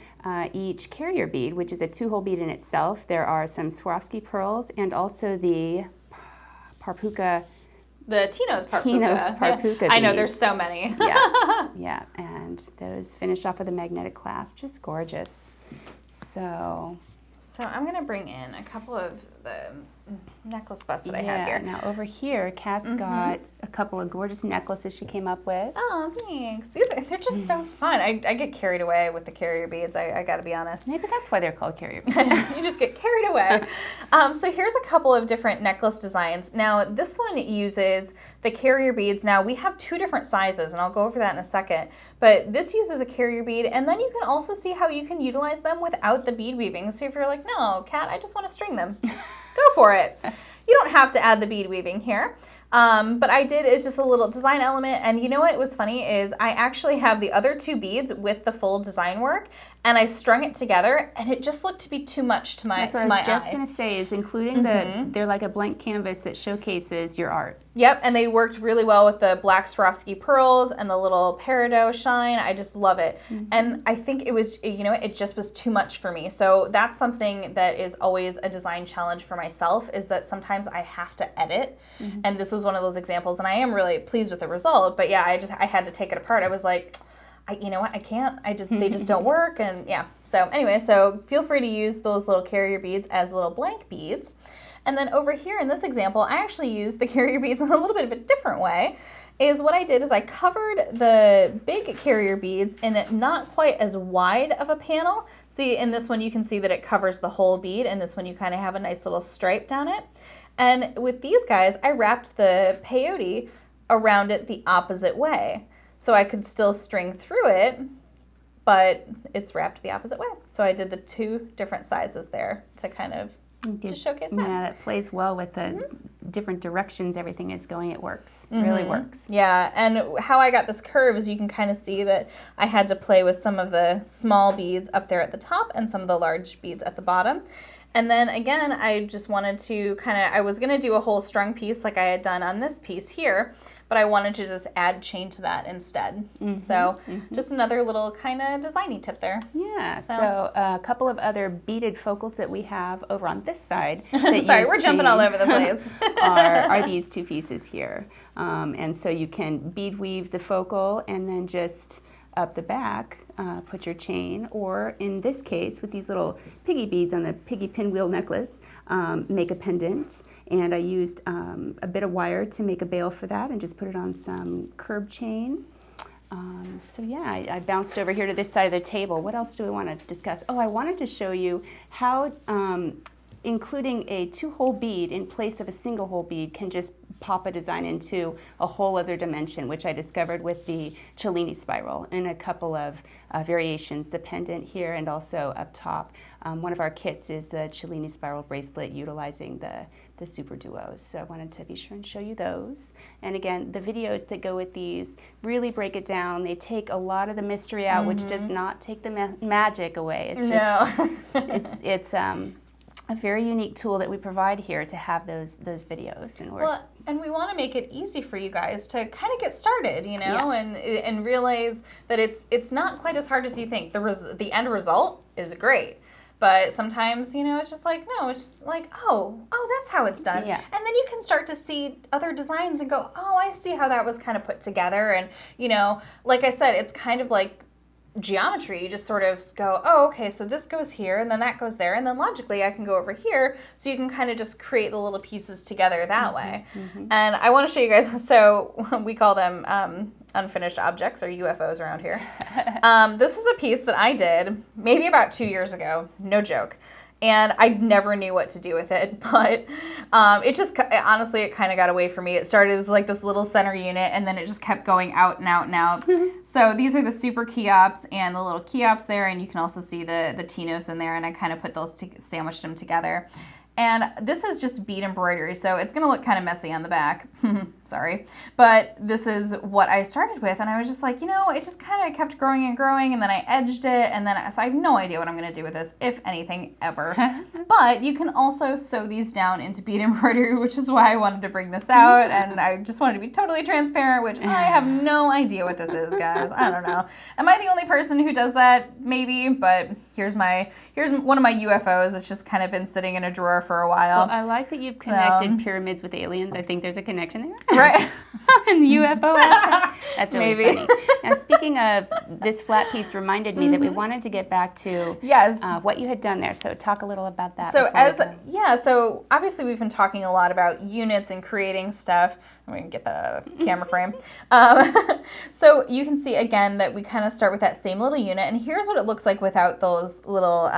each carrier bead, which is a 2-hole bead in itself, there are some Swarovski pearls and also the Parpuka. The Tino's Parpuka. Beads. I know, there's so many. Yeah, and those finish off with a magnetic clasp, just gorgeous. So I'm going to bring in a couple of the necklace bust that I have here. Now over here, Kat's got a couple of gorgeous necklaces she came up with. Oh, thanks. They're just so fun. I get carried away with the carrier beads, I gotta be honest. Maybe that's why they're called carrier beads. You just get carried away. So here's a couple of different necklace designs. Now this one uses the carrier beads. Now we have 2 different sizes, and I'll go over that in a second. But this uses a carrier bead, and then you can also see how you can utilize them without the bead weaving. So if you're like, no, Kat, I just want to string them, go for it. You don't have to add the bead weaving here. But I did, it's just a little design element. And you know what was funny is I actually have the other 2 beads with the full design work, and I strung it together, and it just looked to be too much to my eye. That's what I was just going to say, is including they're like a blank canvas that showcases your art. Yep, and they worked really well with the black Swarovski pearls and the little peridot shine. I just love it. And I think it was, you know, it just was too much for me. So that's something that is always a design challenge for myself, is that sometimes I have to edit. And this was one of those examples, and I am really pleased with the result. But yeah, I had to take it apart. I was like, you know what, I can't. They just don't work. And yeah, so anyway, so feel free to use those little carrier beads as little blank beads. And then over here in this example, I actually used the carrier beads in a little bit of a different way. Is what I did is I covered the big carrier beads in not quite as wide of a panel. See, in this one you can see that it covers the whole bead, and this one you kind of have a nice little stripe down it. And with these guys, I wrapped the peyote around it the opposite way. So I could still string through it, but it's wrapped the opposite way. So I did the 2 different sizes there to kind of just showcase that. Yeah, that plays well with the different directions everything is going. It works. It really works. Yeah, and how I got this curve is you can kind of see that I had to play with some of the small beads up there at the top and some of the large beads at the bottom. And then again, I just wanted to I was going to do a whole strung piece like I had done on this piece here, but I wanted to just add chain to that instead. So just another little kind of designy tip there. Yeah, so a couple of other beaded focals that we have over on this side. That Sorry, we're jumping all over the place. are these 2 pieces here. And so you can bead weave the focal and then just up the back, put your chain, or in this case, with these little piggy beads on the piggy pinwheel necklace, make a pendant. And I used a bit of wire to make a bail for that and just put it on some curb chain. So yeah, I bounced over here to this side of the table. What else do we want to discuss? Oh, I wanted to show you how including a 2-hole bead in place of a single-hole bead can just pop a design into a whole other dimension, which I discovered with the Cellini spiral in a couple of variations, the pendant here and also up top. One of our kits is the Cellini spiral bracelet utilizing the SuperDuos. So I wanted to be sure and show you those. And again, the videos that go with these really break it down. They take a lot of the mystery out, which does not take the magic away. It's just, it's a very unique tool that we provide here to have those videos. And we want to make it easy for you guys to kind of get started, you know, and realize that it's not quite as hard as you think. The end result is great. But sometimes, you know, it's just like, no, it's just like, oh, that's how it's done. Yeah. And then you can start to see other designs and go, oh, I see how that was kind of put together. And, you know, like I said, it's kind of like geometry. You just sort of go, oh, okay, so this goes here, and then that goes there, and then logically I can go over here. So you can kind of just create the little pieces together that way. And I want to show you guys, so we call them unfinished objects, or UFOs around here. This is a piece that I did maybe about 2 years ago, no joke. And I never knew what to do with it, but honestly, it kind of got away from me. It started as like this little center unit, and then it just kept going out and out and out. So these are the super Cheops and the little Cheops there, and you can also see the Tinos in there, and I kind of put those, sandwiched them together. And this is just bead embroidery, so it's going to look kind of messy on the back. Sorry. But this is what I started with, and I was just like, you know, it just kind of kept growing and growing, and then I edged it, and then so I have no idea what I'm going to do with this, if anything, ever. But you can also sew these down into bead embroidery, which is why I wanted to bring this out, and I just wanted to be totally transparent, which I have no idea what this is, guys. I don't know. Am I the only person who does that? Maybe, but here's one of my UFOs that's just kind of been sitting in a drawer for a while. Well, I like that you've connected pyramids with aliens. I think there's a connection there. Right. And the UFO aspect. That's really Maybe. funny. Now, speaking of, this flat piece reminded me that we wanted to get back to what you had done there. So talk a little about that. So so obviously we've been talking a lot about units and creating stuff. I'm going to get that out of the camera frame. So you can see again that we kind of start with that same little unit, and here's what it looks like without those little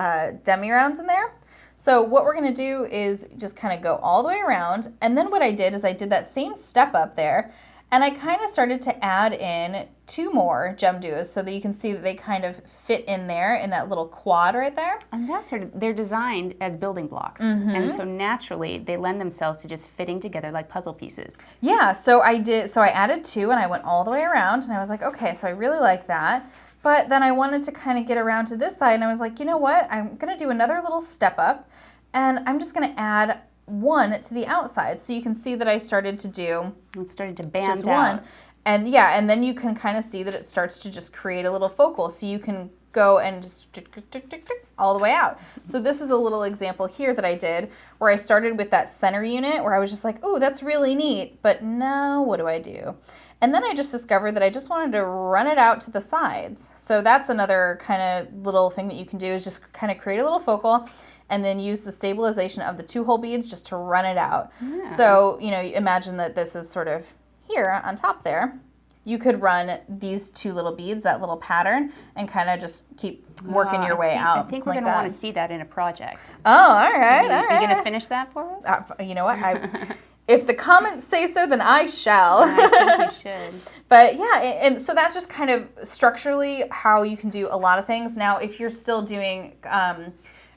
demi rounds in there. So what we're going to do is just kind of go all the way around, and then what I did is I did that same step up there, and I kind of started to add in 2 more gem duos so that you can see that they kind of fit in there in that little quad right there. And that's they're designed as building blocks. And so naturally they lend themselves to just fitting together like puzzle pieces. Yeah, so I added 2 and I went all the way around, and I was like, okay, so I really like that. But then I wanted to kind of get around to this side, and I was like, you know what? I'm going to do another little step up, and I'm just going to add 1 to the outside. So you can see that I started to do band just out. 1. And yeah, and then you can kind of see that it starts to just create a little focal. So you can go and just all the way out. So this is a little example here that I did where I started with that center unit where I was just like, oh, that's really neat. But now what do I do? And then I just discovered that I just wanted to run it out to the sides. So that's another kind of little thing that you can do is just kind of create a little focal and then use the stabilization of the 2-hole beads just to run it out. Yeah. So, you imagine that this is sort of here on top there. You could run these 2 little beads, that little pattern, and kind of just keep working your way out. I think we're going to want to see that in a project. Oh, all right, Are you going to finish that for us? You know what? If the comments say so, then I shall. I think we should. But yeah, and so that's just kind of structurally how you can do a lot of things. Now, if you're still doing...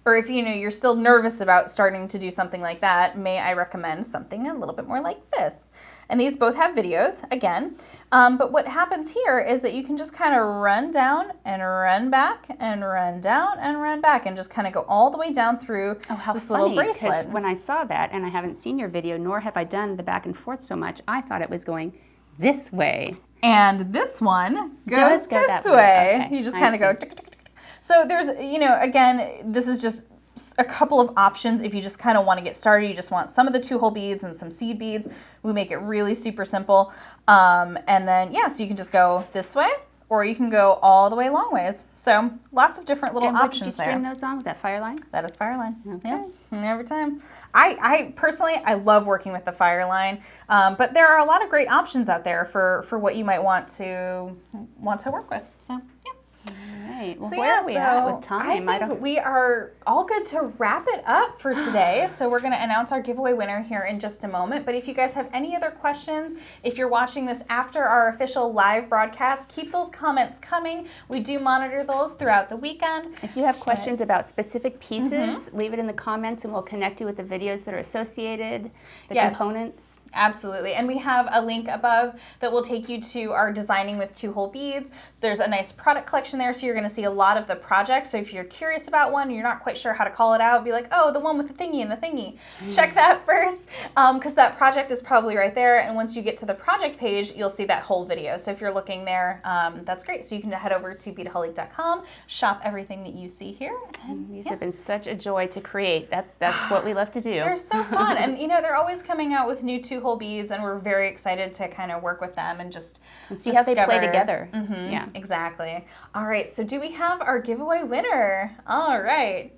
or if you're still nervous about starting to do something like that, may I recommend something a little bit more like this. And these both have videos, again. But what happens here is that you can just kind of run down and run back and run down and run back and just kind of go all the way down through this little bracelet. Because when I saw that, and I haven't seen your video, nor have I done the back and forth so much, I thought it was going this way. And this one goes this way. Okay. You just kind of go... Tick, tick, tick. So there's, again, this is just a couple of options if you just kind of want to get started. You just want some of the 2-hole beads and some seed beads. We make it really super simple. And then, so you can just go this way, or you can go all the way long ways. So lots of different little options there. And what did you string those on? Was that Fireline? That is Fireline. Okay. Yeah, every time. I personally, I love working with the Fireline, but there are a lot of great options out there for what you might want to work with. So, yeah. All right. Well, where are we at with time? I think we are all good to wrap it up for today. So we're going to announce our giveaway winner here in just a moment. But if you guys have any other questions, if you're watching this after our official live broadcast, keep those comments coming. We do monitor those throughout the weekend. If you have questions about specific pieces, leave it in the comments and we'll connect you with the videos that are associated, the components. Absolutely. And we have a link above that will take you to our Designing with 2-Hole Beads. There's a nice product collection there, so you're going to see a lot of the projects. So if you're curious about one, you're not quite sure how to call it out, be like, oh, the one with the thingy and the thingy. Check that first, because that project is probably right there. And once you get to the project page, you'll see that whole video. So if you're looking there, that's great. So you can head over to Beadaholique.com, shop everything that you see here. And these have been such a joy to create. That's what we love to do. They're so fun. And, they're always coming out with new 2-hole beads, and we're very excited to kind of work with them and just see how they play together. Yeah, exactly. All right, so do we have our giveaway winner? All right.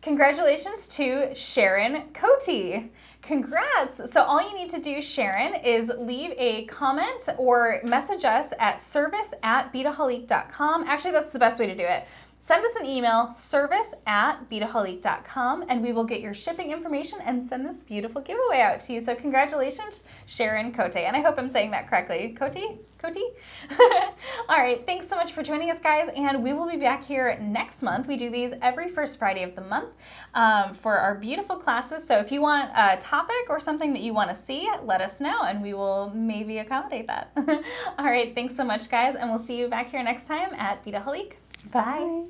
Congratulations to Sharon Cote. Congrats. So all you need to do, Sharon, is leave a comment or message us at service@beadaholique.com. Actually, that's the best way to do it. Send us an email, service@beadaholique.com, and we will get your shipping information and send this beautiful giveaway out to you. So congratulations, Sharon Cote. And I hope I'm saying that correctly. Cote? All right, thanks so much for joining us, guys, and we will be back here next month. We do these every first Friday of the month for our beautiful classes. So if you want a topic or something that you want to see, let us know, and we will maybe accommodate that. All right, thanks so much, guys, and we'll see you back here next time at Beadaholique. Bye.